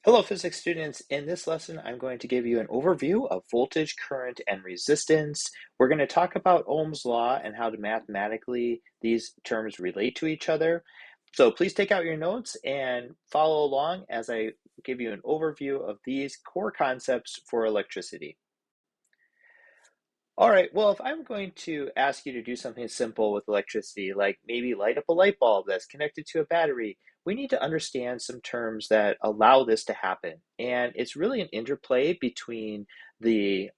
Hello, physics students. In this lesson, I'm going to give you an overview of voltage, current, and resistance. We're going to talk about Ohm's law and how to mathematically these terms relate to each other. So please take out your notes and follow along as I give you an overview of these core concepts for electricity. All right, well, if I'm going to ask you to do something simple with electricity, like maybe light up a light bulb that's connected to a battery, we need to understand some terms that allow this to happen. And it's really an interplay between the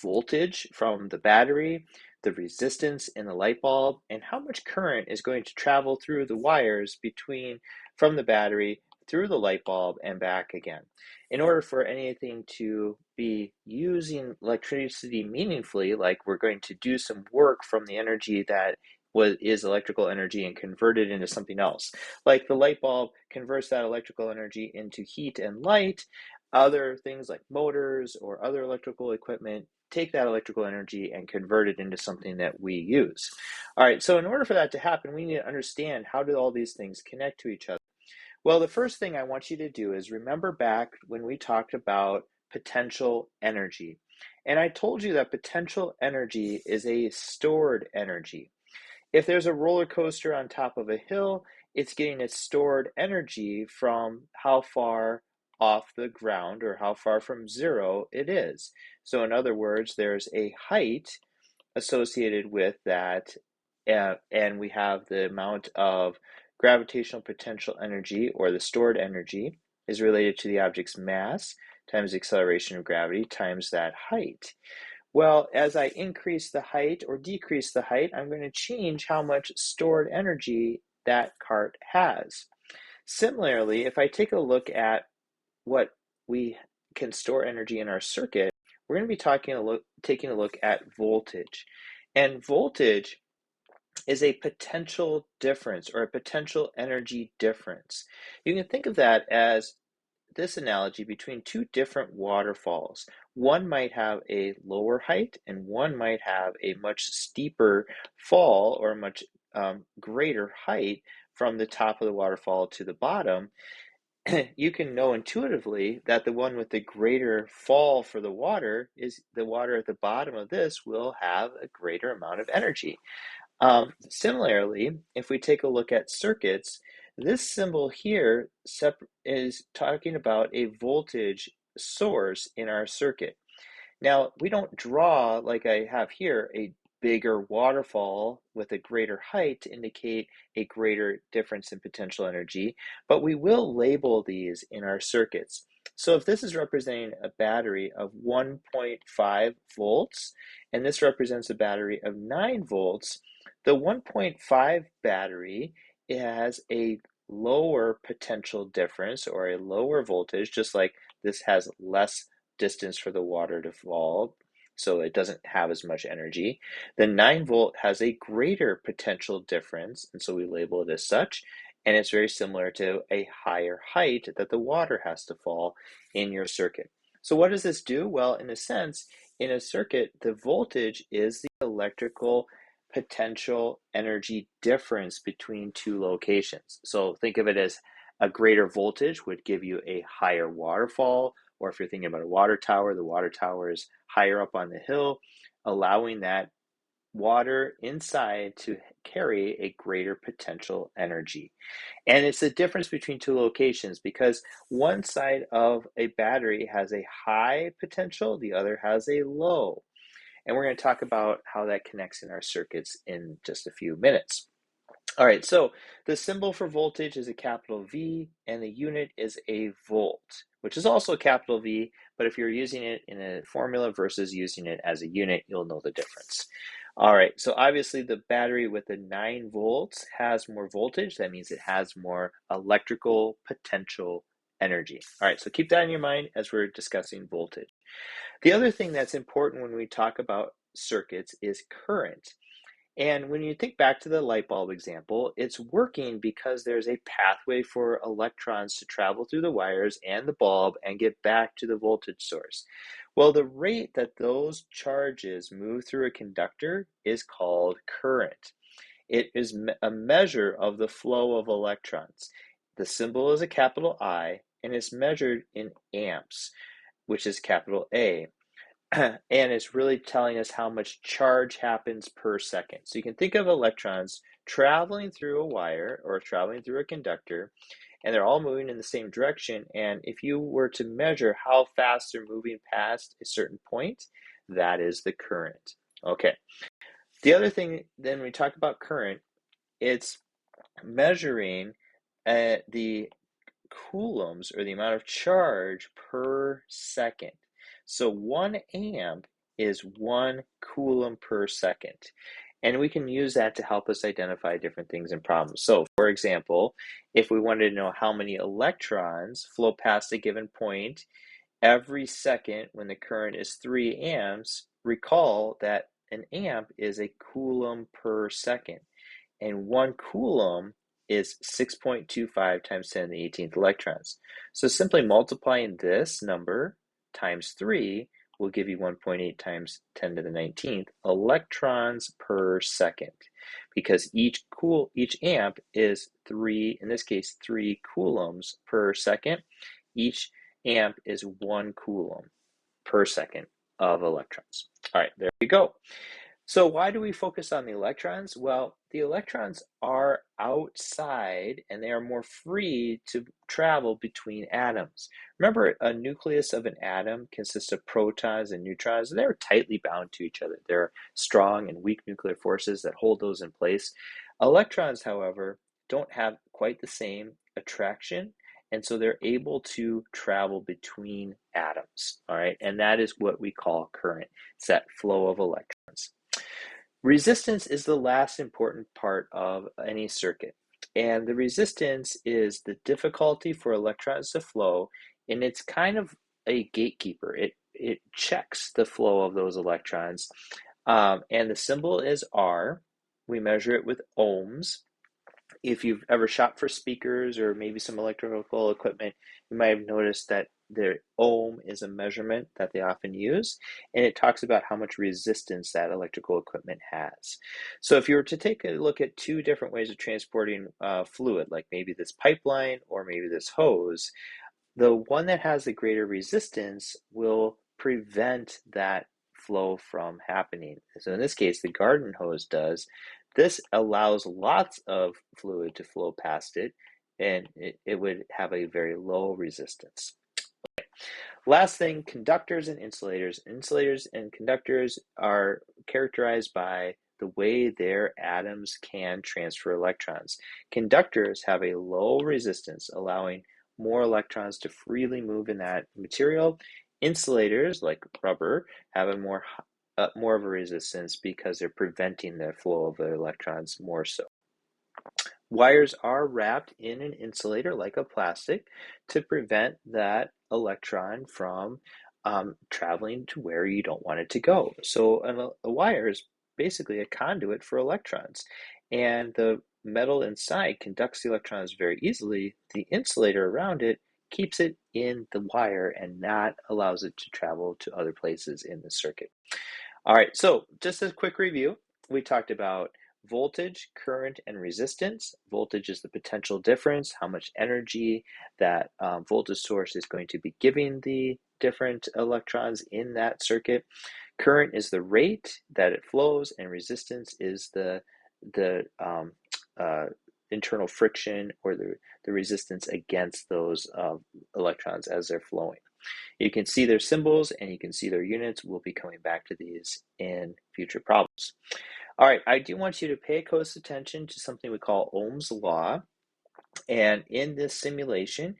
voltage from the battery, the resistance in the light bulb, and how much current is going to travel through the wires from the battery through the light bulb and back again. In order for anything to be using electricity meaningfully, like we're going to do some work from the energy that is electrical energy and convert it into something else. Like the light bulb converts that electrical energy into heat and light. Other things like motors or other electrical equipment take that electrical energy and convert it into something that we use. All right, so in order for that to happen, we need to understand how do all these things connect to each other. Well, the first thing I want you to do is remember back when we talked about potential energy. And I told you that potential energy is a stored energy. If there's a roller coaster on top of a hill, it's getting its stored energy from how far off the ground or how far from zero it is. So, in other words, there's a height associated with that, and we have the amount of gravitational potential energy or the stored energy is related to the object's mass times the acceleration of gravity times that height. Well, as I increase the height or decrease the height, I'm going to change how much stored energy that cart has. Similarly, if I take a look at what we can store energy in our circuit, we're going to be taking a look at voltage. And voltage is a potential difference or a potential energy difference. You can think of that as this analogy between two different waterfalls. One might have a lower height and one might have a much steeper fall or a much greater height from the top of the waterfall to the bottom. You can know intuitively that the one with the greater fall for the water is the water at the bottom of this will have a greater amount of energy. Similarly, if we take a look at circuits, this symbol here is talking about a voltage source in our circuit. Now, we don't draw, like I have here, a bigger waterfall with a greater height to indicate a greater difference in potential energy, but we will label these in our circuits. So if this is representing a battery of 1.5 volts, and this represents a battery of 9 volts, the 1.5 battery has a lower potential difference or a lower voltage, just like this has less distance for the water to fall, so it doesn't have as much energy. The 9 volt has a greater potential difference, and so we label it as such. And it's very similar to a higher height that the water has to fall in your circuit. So what does this do? Well, in a sense, in a circuit, the voltage is the electrical potential energy difference between two locations. So think of it as a greater voltage would give you a higher waterfall, or if you're thinking about a water tower, the water tower is higher up on the hill, allowing that water inside to carry a greater potential energy. And it's the difference between two locations because one side of a battery has a high potential, the other has a low. And we're going to talk about how that connects in our circuits in just a few minutes. All right, so the symbol for voltage is a capital V, and the unit is a volt, which is also a capital V, but if you're using it in a formula versus using it as a unit, you'll know the difference. All right, so obviously the battery with the 9 volts has more voltage. That means it has more electrical potential energy. All right, so keep that in your mind as we're discussing voltage. The other thing that's important when we talk about circuits is current. And when you think back to the light bulb example, it's working because there's a pathway for electrons to travel through the wires and the bulb and get back to the voltage source. Well, the rate that those charges move through a conductor is called current. It is a measure of the flow of electrons. The symbol is a capital I, and it's measured in amps, which is capital A. And it's really telling us how much charge happens per second. So you can think of electrons traveling through a wire or traveling through a conductor, and they're all moving in the same direction. And if you were to measure how fast they're moving past a certain point, that is the current. Okay. The other thing, then when we talk about current, it's measuring the coulombs or the amount of charge per second. So 1 amp is 1 coulomb per second. And we can use that to help us identify different things in problems. So, for example, if we wanted to know how many electrons flow past a given point every second when the current is 3 amps, recall that an amp is a coulomb per second. And 1 coulomb is 6.25 times 10 to the 18th electrons. So simply multiplying this number times 3 will give you 1.8 times 10 to the 19th electrons per second, because each amp is 3, in this case, 3 coulombs per second. Each amp is 1 coulomb per second of electrons. All right, there you go. So why do we focus on the electrons? Well, the electrons are outside and they are more free to travel between atoms. Remember, a nucleus of an atom consists of protons and neutrons, and they're tightly bound to each other. There are strong and weak nuclear forces that hold those in place. Electrons, however, don't have quite the same attraction, and so they're able to travel between atoms, all right? And that is what we call current. It's that flow of electrons. Resistance is the last important part of any circuit, and the resistance is the difficulty for electrons to flow, and it's kind of a gatekeeper. It checks the flow of those electrons, and the symbol is R. We measure it with ohms. If you've ever shopped for speakers or maybe some electrical equipment, you might have noticed that their ohm is a measurement that they often use, and it talks about how much resistance that electrical equipment has. So if you were to take a look at two different ways of transporting fluid, like maybe this pipeline or maybe this hose, the one that has the greater resistance will prevent that flow from happening. So in this case, the garden hose does. This allows lots of fluid to flow past it, and it would have a very low resistance. Last thing, conductors and insulators. Insulators and conductors are characterized by the way their atoms can transfer electrons. Conductors have a low resistance, allowing more electrons to freely move in that material. Insulators, like rubber, have a more of a resistance because they're preventing the flow of the electrons more so. Wires are wrapped in an insulator like a plastic to prevent that electron from traveling to where you don't want it to go. So a wire is basically a conduit for electrons, and the metal inside conducts the electrons very easily. The insulator around it keeps it in the wire and not allows it to travel to other places in the circuit. All right, so just a quick review. We talked about voltage, current, and resistance. Voltage is the potential difference, how much energy that voltage source is going to be giving the different electrons in that circuit. Current is the rate that it flows, and resistance is the internal friction or the resistance against those electrons as they're flowing. You can see their symbols and you can see their units. We'll be coming back to these in future problems. All right, I do want you to pay close attention to something we call Ohm's law. And in this simulation,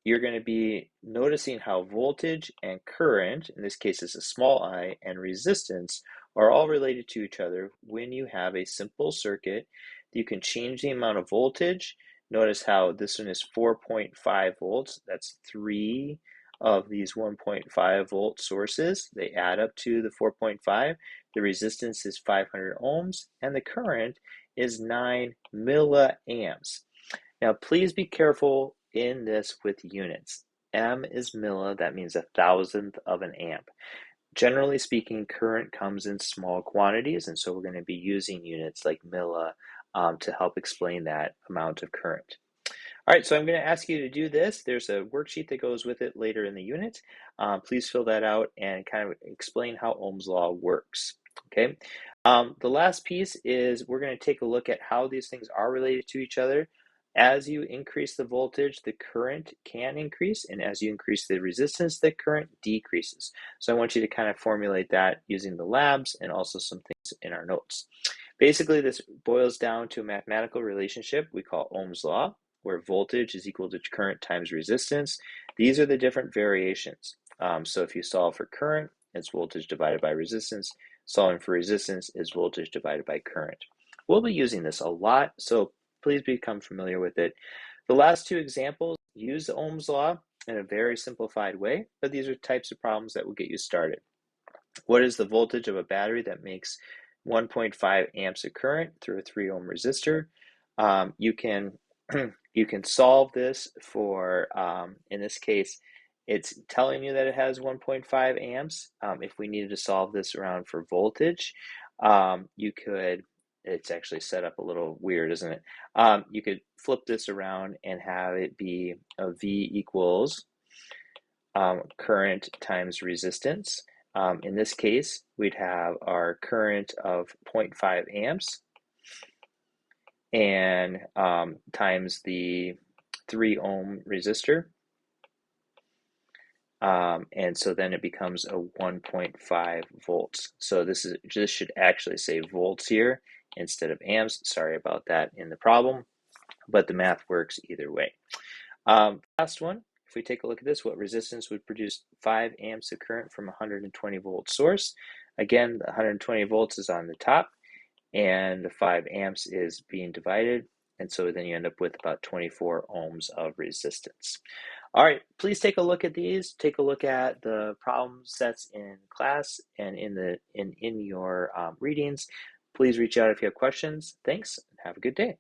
you're going to be noticing how voltage and current, in this case is a small I, and resistance are all related to each other when you have a simple circuit. You can change the amount of voltage. Notice how this one is 4.5 volts. That's 3 of these 1.5 volt sources. They add up to the 4.5. The resistance is 500 ohms, and the current is 9 milliamps. Now, please be careful in this with units. M is milli, that means 1,000th of an amp. Generally speaking, current comes in small quantities, and so we're going to be using units like milli to help explain that amount of current. All right, so I'm going to ask you to do this. There's a worksheet that goes with it later in the unit. Please fill that out and kind of explain how Ohm's law works. Okay. The last piece is we're going to take a look at how these things are related to each other. As you increase the voltage, the current can increase, and as you increase the resistance, the current decreases. So I want you to kind of formulate that using the labs and also some things in our notes. Basically, this boils down to a mathematical relationship we call Ohm's law, where voltage is equal to current times resistance. These are the different variations. So if you solve for current, it's voltage divided by resistance. Solving for resistance is voltage divided by current. We'll be using this a lot, so please become familiar with it. The last two examples use Ohm's law in a very simplified way, but these are types of problems that will get you started. What is the voltage of a battery that makes 1.5 amps of current through a 3 ohm resistor? You can you can solve this for, in this case, it's telling you that it has 1.5 amps. If we needed to solve this around for voltage, you could, it's actually set up a little weird, isn't it? You could flip this around and have it be a V equals current times resistance. In this case, we'd have our current of 0.5 amps and times the 3 ohm resistor. And so then it becomes a 1.5 volts. So this should actually say volts here instead of amps. Sorry about that in the problem, but the math works either way. Last one, if we take a look at this, what resistance would produce 5 amps of current from a 120 volt source? Again, the 120 volts is on the top and the 5 amps is being divided. And so then you end up with about 24 ohms of resistance. All right, please take a look at these. Take a look at the problem sets in class and in your readings. Please reach out if you have questions. Thanks, and have a good day.